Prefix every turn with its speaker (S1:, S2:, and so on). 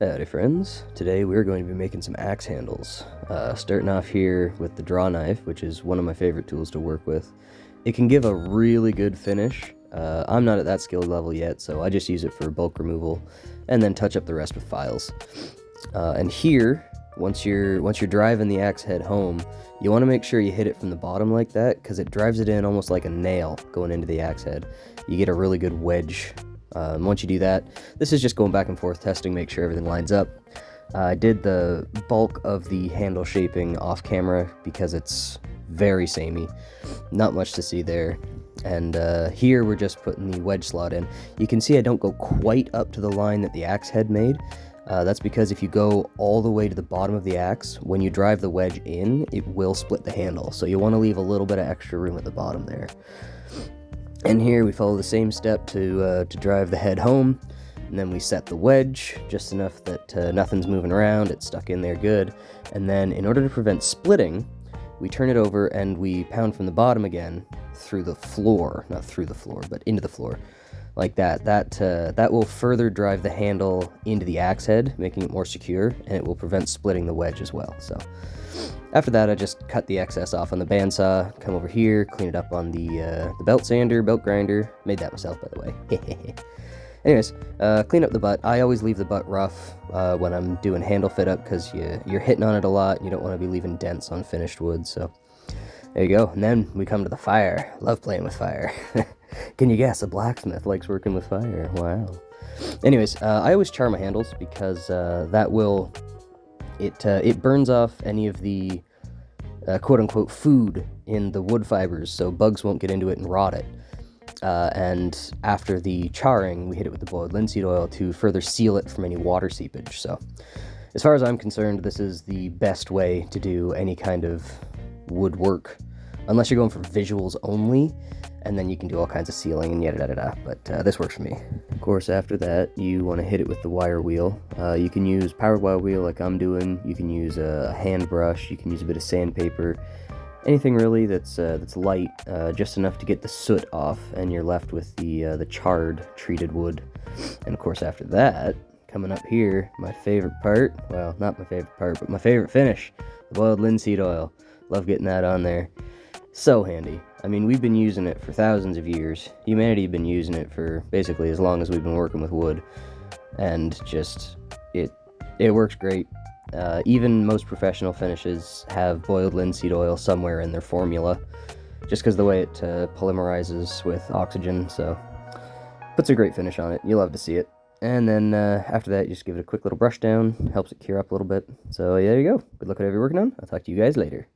S1: Howdy friends, today we're going to be making some axe handles. Starting off here with the draw knife, which is one of my favorite tools to work with. It can give a really good finish. I'm not at that skill level yet, so I just use it for bulk removal and then touch up the rest with files. And here, once you're driving the axe head home, you want to make sure you hit it from the bottom like that, because it drives it in almost like a nail going into the axe head. You get a really good wedge. Once you do that, this is just going back and forth testing, make sure everything lines up. I did the bulk of the handle shaping off camera because it's very samey, not much to see there. And here we're just putting the wedge slot in. You can see I don't go quite up to the line that the axe head made. That's because if you go all the way to the bottom of the axe, when you drive the wedge in, it will split the handle. So you want to leave a little bit of extra room at the bottom there. And here we follow the same step to drive the head home, and then we set the wedge just enough that nothing's moving around, it's stuck in there good. And then in order to prevent splitting, we turn it over and we pound from the bottom again through the floor, not through the floor, but into the floor, like that. That will further drive the handle into the axe head, making it more secure, and it will prevent splitting the wedge as well. So after that, I just cut the excess off on the bandsaw, come over here, clean it up on the belt sander, belt grinder. Made that myself, by the way. Anyways, clean up the butt. I always leave the butt rough when I'm doing handle fit up, because you're hitting on it a lot and you don't want to be leaving dents on finished wood. So there you go. And then we come to the fire. Love playing with fire. Can you guess? A blacksmith likes working with fire. Wow. Anyways, I always char my handles because that will... It burns off any of the quote-unquote food in the wood fibers, so bugs won't get into it and rot it. And after the charring, we hit it with the boiled linseed oil to further seal it from any water seepage. So as far as I'm concerned, this is the best way to do any kind of woodwork, unless you're going for visuals only, and then you can do all kinds of sealing and yada yada yada, but this works for me. Of course, after that, you want to hit it with the wire wheel. You can use powered wire wheel like I'm doing, you can use a hand brush, you can use a bit of sandpaper, anything really that's light, just enough to get the soot off, and you're left with the charred treated wood. And of course, after that, coming up here, my favorite part, well, not my favorite part, but my favorite finish, the boiled linseed oil. Love getting that on there. So handy. I mean, we've been using it for thousands of years. Humanity has been using it for basically as long as we've been working with wood. And just, it works great. Even most professional finishes have boiled linseed oil somewhere in their formula, just because the way it polymerizes with oxygen, so puts a great finish on it. You'll love to see it. And then after that, you just give it a quick little brush down, helps it cure up a little bit. So yeah, there you go. Good luck at whatever you're working on. I'll talk to you guys later.